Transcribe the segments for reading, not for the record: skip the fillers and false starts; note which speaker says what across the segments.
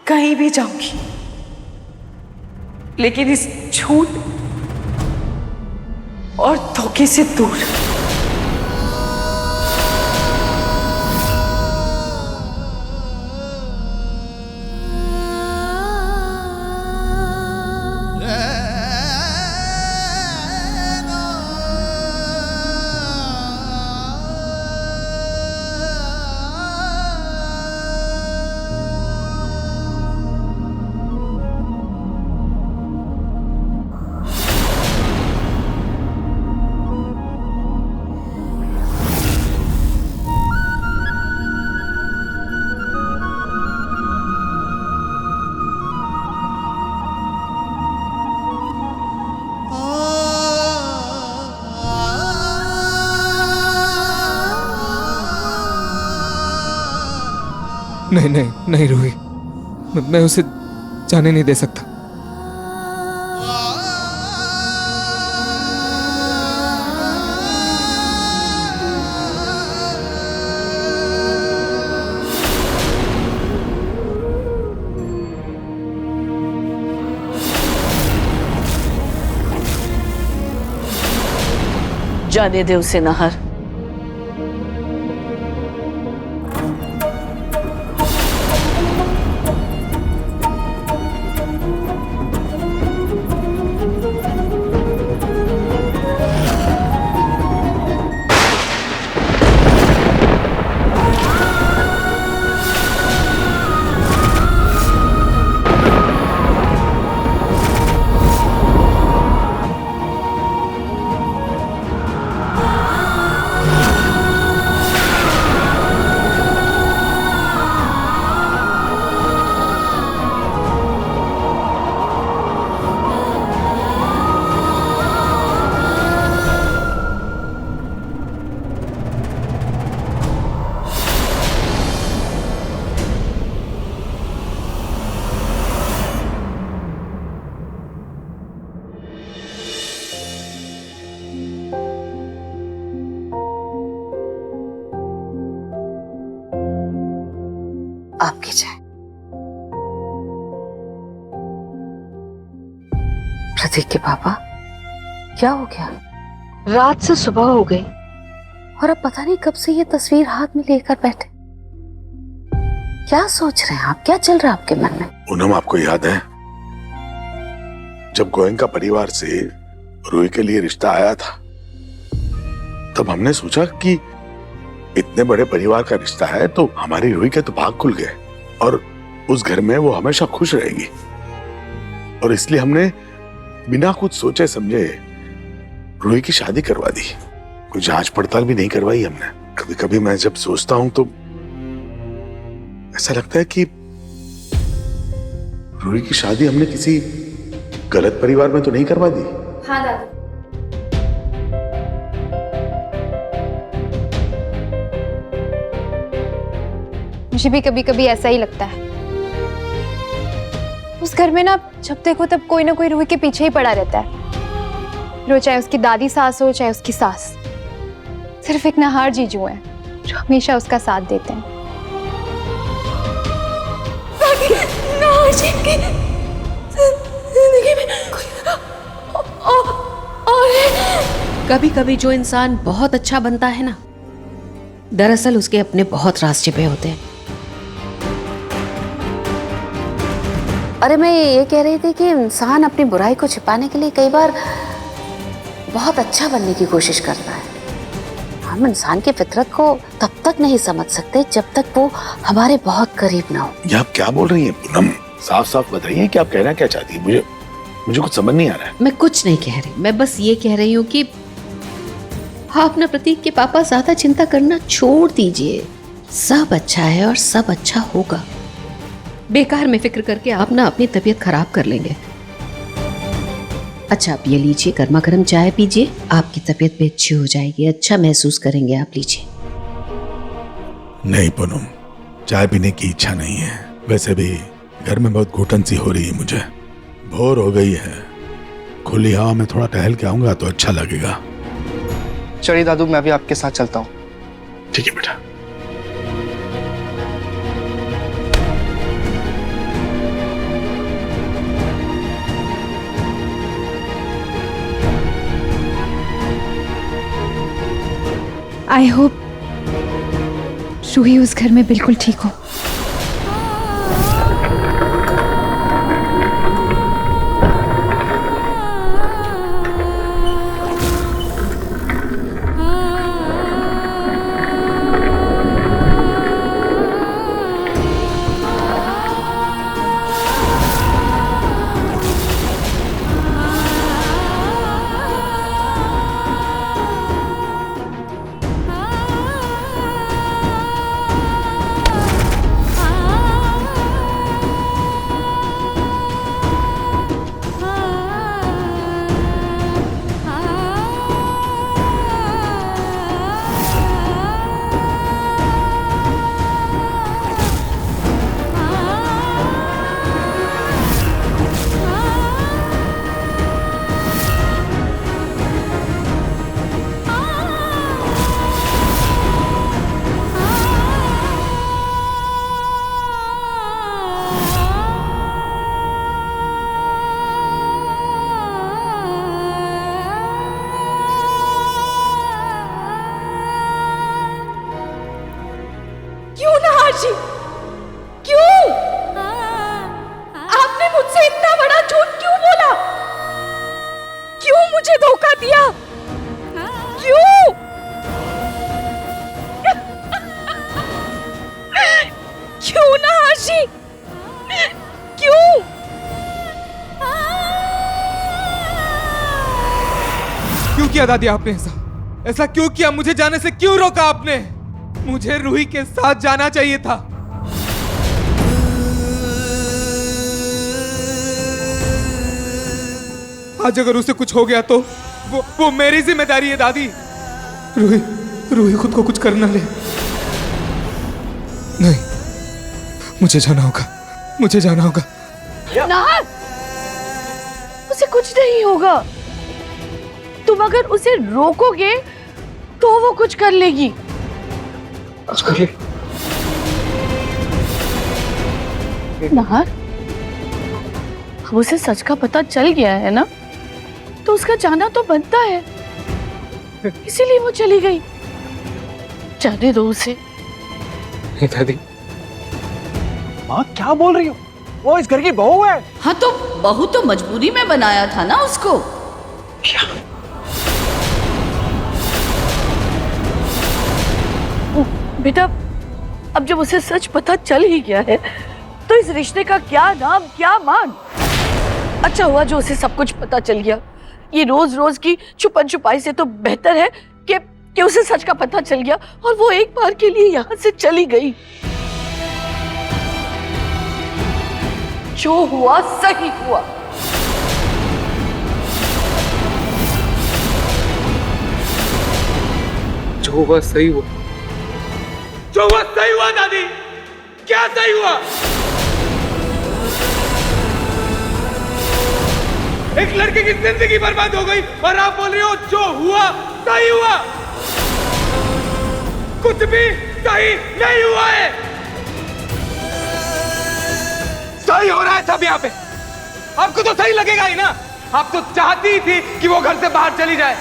Speaker 1: कहीं भी जाऊंगी, लेकिन इस झूठ और धोखे से दूर।
Speaker 2: नहीं नहीं नहीं रूही, मैं उसे जाने नहीं दे सकता।
Speaker 1: जाने दे उसे नाहर।
Speaker 3: आपकी चाय। प्रतीक के पापा, क्या हो गया? रात से सुबह हो गई और अब पता नहीं कब से ये तस्वीर हाथ में लेकर बैठे। क्या सोच रहे हैं आप? क्या चल रहा है आपके मन में?
Speaker 4: पूनम, आपको याद है जब गोयनका परिवार से रूही के लिए रिश्ता आया था, तब हमने सोचा कि इतने बड़े परिवार का रिश्ता है तो हमारी रूही के तो भाग खुल गए और उस घर में वो हमेशा खुश रहेगी। और इसलिए हमने बिना कुछ सोचे समझे रूही की शादी करवा दी। कोई जांच पड़ताल भी नहीं करवाई हमने। कभी कभी मैं जब सोचता हूं तो ऐसा लगता है कि रूही की शादी हमने किसी गलत परिवार में तो नहीं करवा दी।
Speaker 5: हाँ दादा। मुझे भी कभी कभी ऐसा ही लगता है। उस घर में ना जब देखो तब कोई ना कोई रूही के पीछे ही पड़ा रहता है। वो चाहे उसकी दादी सास हो चाहे उसकी सास। सिर्फ एक नाहर जीजू है जो हमेशा उसका साथ देते हैं। नाहर जी की जिंदगी में
Speaker 6: कभी कभी जो इंसान बहुत अच्छा बनता है ना, दरअसल उसके अपने बहुत राज छिपे होते हैं।
Speaker 3: अरे मैं ये कह रही थी कि इंसान अपनी बुराई को छिपाने के लिए कई बार बहुत अच्छा बनने की कोशिश करता है। हम इंसान की फितरत को तब तक नहीं समझ सकते जब तक वो हमारे बहुत करीब ना हो।
Speaker 4: ये आप क्या बोल रही हैं पूनम? साफ साफ बताइए कि आप कहना क्या चाहती हैं। मुझे कुछ समझ नहीं आ रहा है।
Speaker 6: मैं कुछ नहीं कह रही, मैं बस ये कह रही हूँ कि आप ना प्रतीक के पापा ज्यादा चिंता करना छोड़ दीजिए। सब अच्छा है और सब अच्छा होगा। बेकार में फिक्र करके आप ना अपनी तबीयत खराब कर लेंगे। अच्छा, आप ये लीजिए, गर्मा गर्म चाय पीजिए, आपकी तबीयत भी अच्छी हो जाएगी, अच्छा महसूस करेंगे आप। लीजिए।
Speaker 4: नहीं पूनम, चाय पीने की इच्छा नहीं है। वैसे भी घर में बहुत घुटन सी हो रही है, मुझे बोर हो गई है। खुली हवा में थोड़ा टहल के आऊंगा तो अच्छा लगेगा।
Speaker 7: चलिए दादू, मैं भी आपके साथ चलता हूँ।
Speaker 4: ठीक है बेटा।
Speaker 5: आई होप रूही उस घर में बिल्कुल ठीक हो।
Speaker 1: क्यों नहार जी, क्यों? आपने मुझसे इतना बड़ा झूठ क्यों बोला? क्यों मुझे धोखा दिया? क्यों? क्यों नहार जी, क्यों?
Speaker 2: क्यों किया दादी आपने ऐसा? ऐसा क्यों किया? मुझे जाने से क्यों रोका आपने? मुझे रूही के साथ जाना चाहिए था। आज अगर उसे कुछ हो गया तो वो मेरी जिम्मेदारी है दादी। रूही खुद को कुछ करना ले। नहीं, मुझे जाना होगा, मुझे जाना होगा।
Speaker 1: नाहर, उसे कुछ नहीं होगा। तुम अगर उसे रोकोगे तो वो कुछ कर लेगी। नाहर, अब उसे सच का पता चल गया है ना, तो उसका जाना तो बनता है, इसीलिए वो चली गई। जाने दो उसे।
Speaker 2: नहीं दादी।
Speaker 7: माँ क्या बोल रही हो? वो इस घर की बहू है।
Speaker 1: हाँ तो बहू तो मजबूरी में बनाया था ना उसको। बेटा, अब जब उसे सच पता चल ही गया है तो इस रिश्ते का क्या नाम क्या मान। अच्छा हुआ जो उसे सब कुछ पता चल गया। ये रोज रोज की छुपन छुपाई से तो बेहतर है कि उसे सच का पता चल गया और वो एक बार के लिए यहाँ से चली गई। जो हुआ सही हुआ।
Speaker 2: जो हुआ सही हुआ। जो हुआ सही हुआ दादी। क्या सही हुआ? एक लड़के की जिंदगी बर्बाद हो गई और आप बोल रहे हो जो हुआ सही हुआ। कुछ भी सही नहीं हुआ है। सही हो रहा है सब यहाँ पे। आपको तो सही लगेगा ही ना। आप तो चाहती ही थी कि वो घर से बाहर चली जाए।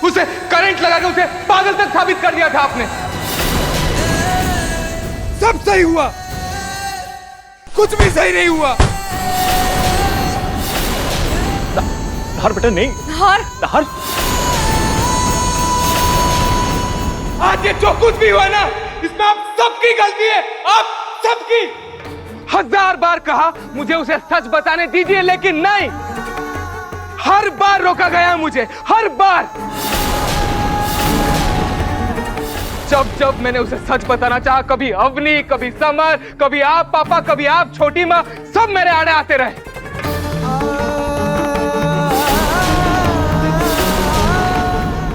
Speaker 2: उसे करंट लगा के उसे पागल तक साबित कर दिया था आपने। सब सही हुआ, कुछ भी सही नहीं हुआ।
Speaker 7: हर बेटा नहीं।
Speaker 1: हर
Speaker 2: आज ये जो कुछ भी हुआ ना, इसमें आप सबकी गलती है। आप सबकी। 1000 बार कहा मुझे उसे सच बताने दीजिए, लेकिन नहीं। हर बार रोका गया मुझे, हर बार। जब जब मैंने उसे सच बताना चाहा, कभी अवनी, कभी समर, कभी आप पापा, कभी आप छोटी माँ, सब मेरे आड़े आते रहे।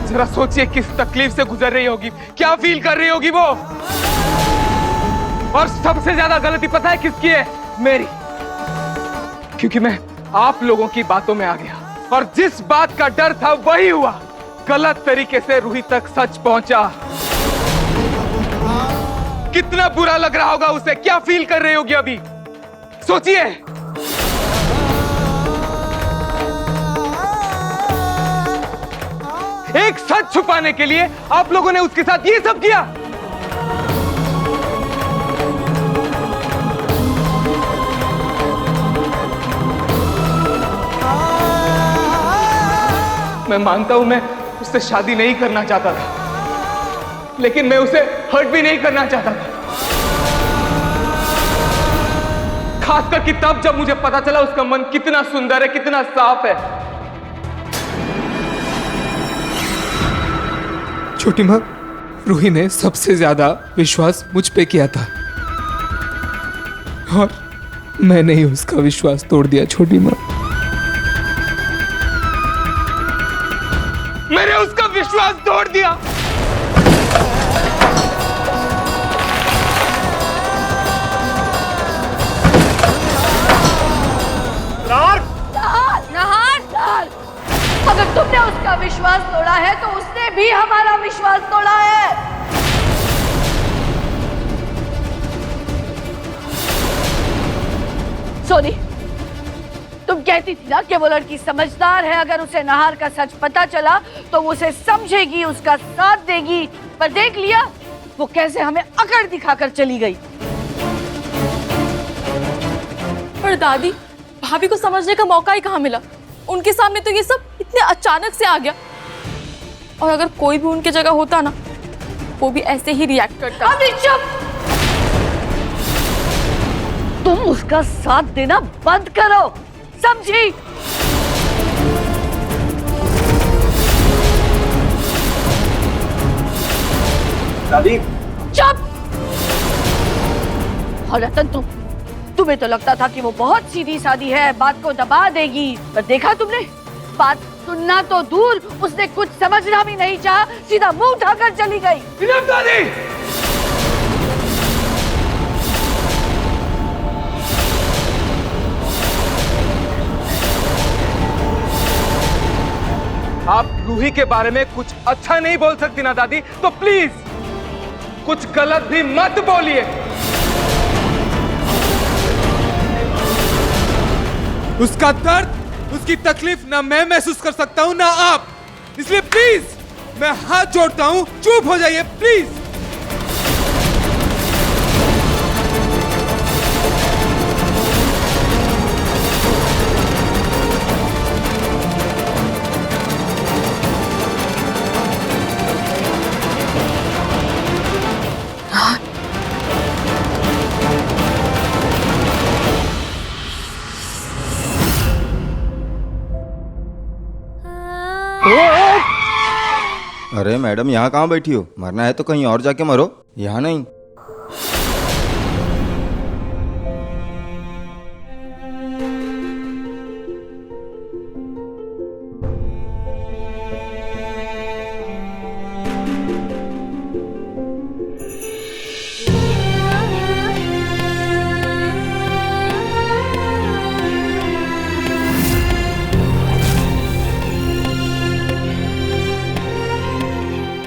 Speaker 2: जरा सोचिए किस तकलीफ से गुजर रही होगी, क्या फील कर रही होगी वो। और सबसे ज्यादा गलती पता है किसकी है? मेरी। क्योंकि मैं आप लोगों की बातों में आ गया और जिस बात का डर था वही हुआ। गलत तरीके से रूही तक सच पहुंचा। कितना बुरा लग रहा होगा उसे, क्या फील कर रही होगी अभी, सोचिए। एक सच छुपाने के लिए आप लोगों ने उसके साथ ये सब किया। मैं मानता हूं मैं उससे शादी नहीं करना चाहता था, लेकिन मैं उसे हर्ट भी नहीं करना चाहता था, खासकर कि तब जब मुझे पता चला उसका मन कितना सुंदर है, कितना साफ है। छोटी माँ, रूही ने सबसे ज्यादा विश्वास मुझ पे किया था और मैंने ही उसका विश्वास तोड़ दिया। छोटी माँ, मैंने उसका विश्वास तोड़ दिया।
Speaker 1: नहार, अगर तुमने उसका विश्वास तोड़ा है तो उसने भी हमारा विश्वास तोड़ा है। सोनी, तुम कहती थी ना कि वो लड़की समझदार है, अगर उसे नहार का सच पता चला तो वो उसे समझेगी, उसका साथ देगी। पर देख लिया वो कैसे हमें अकड़ दिखाकर चली गई।
Speaker 8: पर दादी, भाभी को समझने का मौका ही कहाँ मिला? उनके सामने तो ये सब इतने अचानक से आ गया। और अगर कोई भी उनके जगह होता ना, वो भी ऐसे ही रिएक्ट करता।
Speaker 1: अभी चुप! तुम उसका साथ देना बंद करो, समझी?
Speaker 7: दादी,
Speaker 1: चुप! और रतन, तुम्हें तो लगता था कि वो बहुत सीधी सादी है, बात को दबा देगी, पर देखा तुमने? बात सुनना तो दूर, उसने कुछ समझना भी नहीं चाहा, सीधा मुंह उठाकर चली गई।
Speaker 2: दादी, आप रूही के बारे में कुछ अच्छा नहीं बोल सकती ना दादी, तो प्लीज कुछ गलत भी मत बोलिए। उसका दर्द, उसकी तकलीफ ना मैं महसूस कर सकता हूं ना आप, इसलिए प्लीज मैं हाथ जोड़ता हूं, चुप हो जाइए प्लीज।
Speaker 9: अरे मैडम, यहाँ कहाँ बैठी हो? मरना है तो कहीं और जाके मरो, यहाँ नहीं।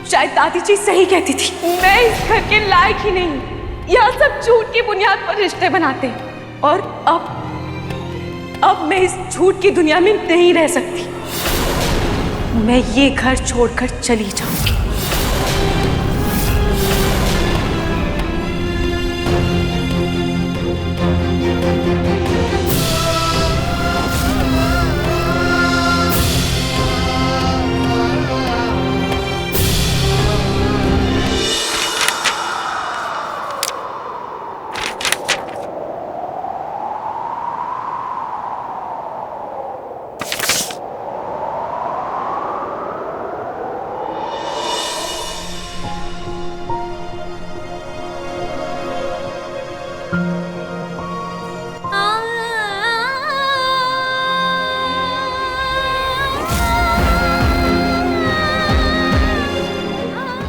Speaker 8: शायद दादी जी सही कहती थी, मैं इस घर के लायक ही नहीं हूँ। यहाँ सब झूठ की बुनियाद पर रिश्ते बनाते हैं और अब मैं इस झूठ की दुनिया में नहीं रह सकती। मैं ये घर छोड़कर चली जाऊंगी।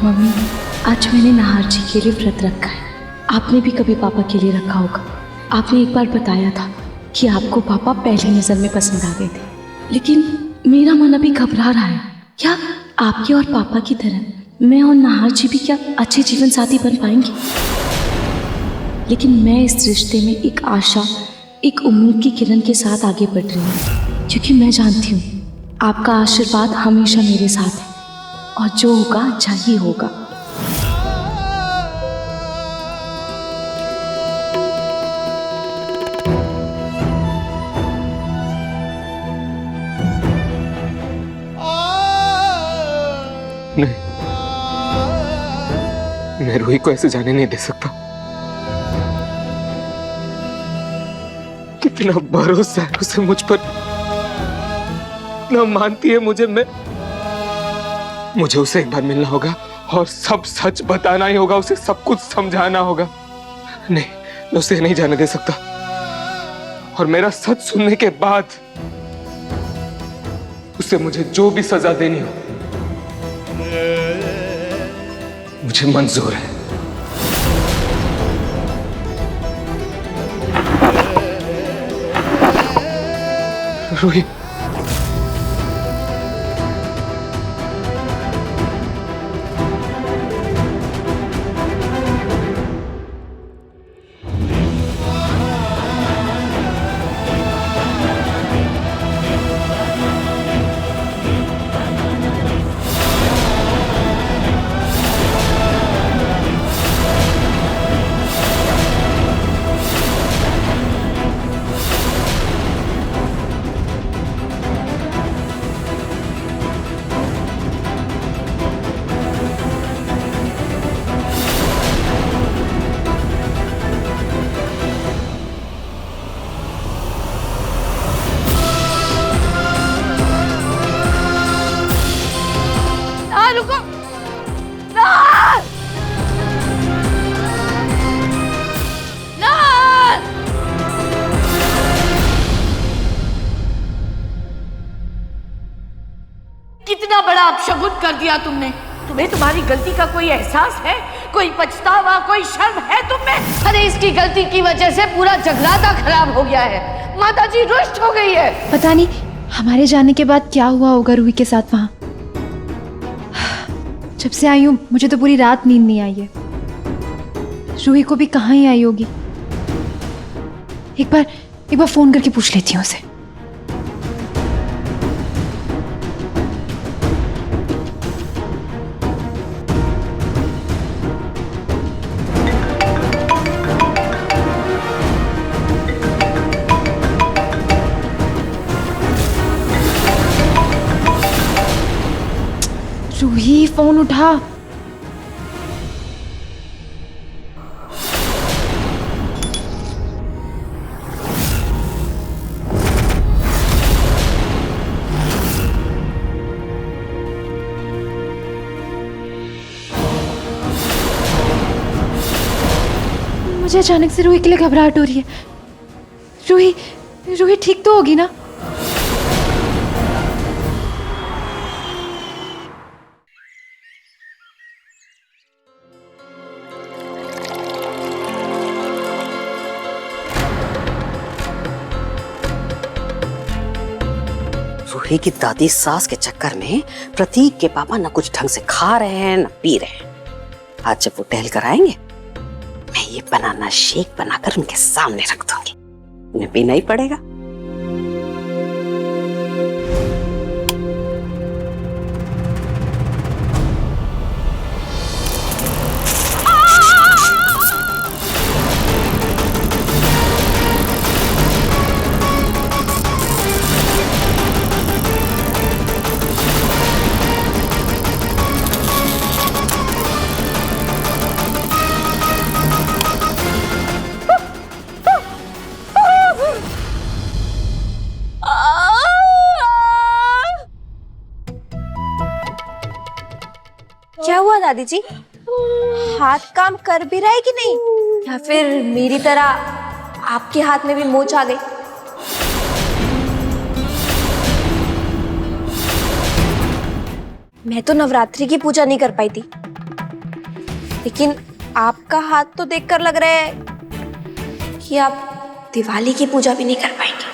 Speaker 10: मम्मी, आज मैंने नाहर जी के लिए व्रत रखा है। आपने भी कभी पापा के लिए रखा होगा। आपने एक बार बताया था कि आपको पापा पहली नज़र में पसंद आ गए थे, लेकिन मेरा मन अभी घबरा रहा है। क्या आपके और पापा की तरह मैं और नाहर जी भी क्या अच्छे जीवन साथी बन पाएंगे? लेकिन मैं इस रिश्ते में एक आशा, एक उम्मीद की किरण के साथ आगे बढ़ रही हूँ, क्योंकि मैं जानती हूँ आपका आशीर्वाद हमेशा मेरे साथ है। और जो होगा अच्छा ही होगा।
Speaker 2: नहीं, मैं रूही को ऐसे जाने नहीं दे सकता। कितना भरोसा है उसे मुझ पर, इतना मानती है मुझे। मुझे उसे एक बार मिलना होगा और सब सच बताना ही होगा, उसे सब कुछ समझाना होगा। नहीं, मैं उसे नहीं जाने दे सकता। और मेरा सच सुनने के बाद उसे मुझे जो भी सजा देनी हो मुझे मंजूर है। रूही,
Speaker 1: रुको ना, ना। कितना बड़ा अपशगुन कर दिया तुमने। तुम्हें तुम्हारी गलती का कोई एहसास है, कोई पछतावा, कोई शर्म है तुम्हें? अरे इसकी गलती की वजह से पूरा जगराता खराब हो गया है। माताजी रुष्ट हो गई है।
Speaker 5: पता नहीं हमारे जाने के बाद क्या हुआ होगा रूही के साथ वहां। जब से आई हूं मुझे तो पूरी रात नींद नहीं आई है। रूही को भी कहाँ ही आई होगी। एक बार फोन करके पूछ लेती हूँ उसे। रूही, फोन उठा। मुझे अचानक से रूही के लिए घबराहट हो रही है। रूही ठीक तो होगी ना?
Speaker 3: रूही की दादी सास के चक्कर में प्रतीक के पापा न कुछ ढंग से खा रहे हैं न पी रहे हैं। आज जब वो टहल कर आएंगे मैं ये बनाना शेक बनाकर उनके सामने रख दूंगी, उन्हें पीना ही पड़ेगा।
Speaker 11: क्या हुआ दादी जी? हाथ काम कर भी रहा है कि नहीं, या फिर मेरी तरह आपके हाथ में भी मोच आ गई? मैं तो नवरात्रि की पूजा नहीं कर पाई थी, लेकिन आपका हाथ तो देखकर लग रहा है कि आप दिवाली की पूजा भी नहीं कर पाएंगे।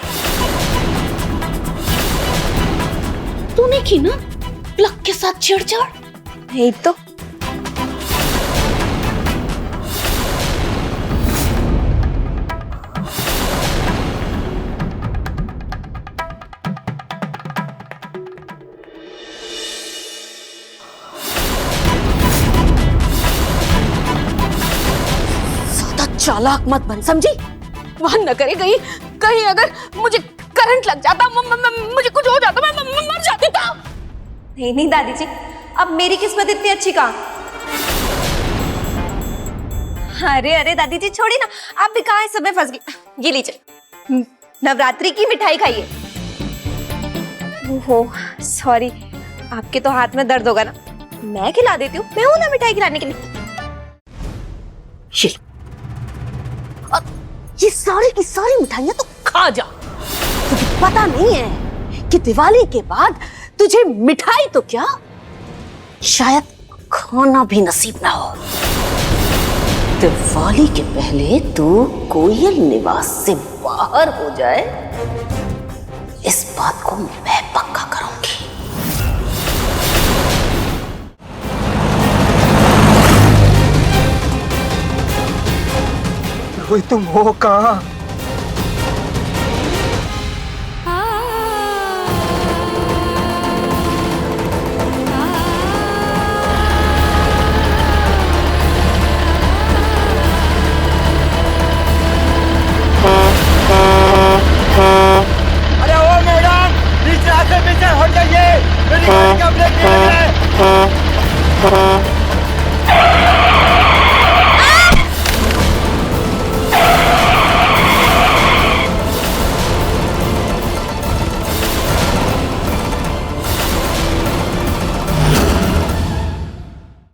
Speaker 3: तूने की ना प्लक के साथ छेड़छाड़?
Speaker 11: नहीं तो।
Speaker 1: चालाक मत बन, समझी? वहां न करे कहीं अगर मुझे करंट लग जाता, मुझे कुछ हो जाता, मैं मर जाती था।
Speaker 11: नहीं नहीं दादी जी, अब मेरी किस्मत इतनी अच्छी कहाँ। अरे अरे दादी जी छोड़ी ना, आप भी कहाँ इस समय फंस गई। ये लीजिए नवरात्रि की मिठाई खाइए। ओहो सॉरी, आपके तो हाथ में दर्द होगा ना, मैं खिला देती हूँ, मैं हूं ना मिठाई खिलाने के लिए।
Speaker 1: ये सारी की सारी मिठाइयां तो खा जा। तुझे पता नहीं है कि दिवाली के बाद तुझे मिठाई तो क्या, शायद खाना भी नसीब ना हो। दिवाली के पहले तू कोयल निवास से बाहर हो जाए, इस बात को मैं पक्का करूंगी।
Speaker 7: रोहित तुम हो कहाँ?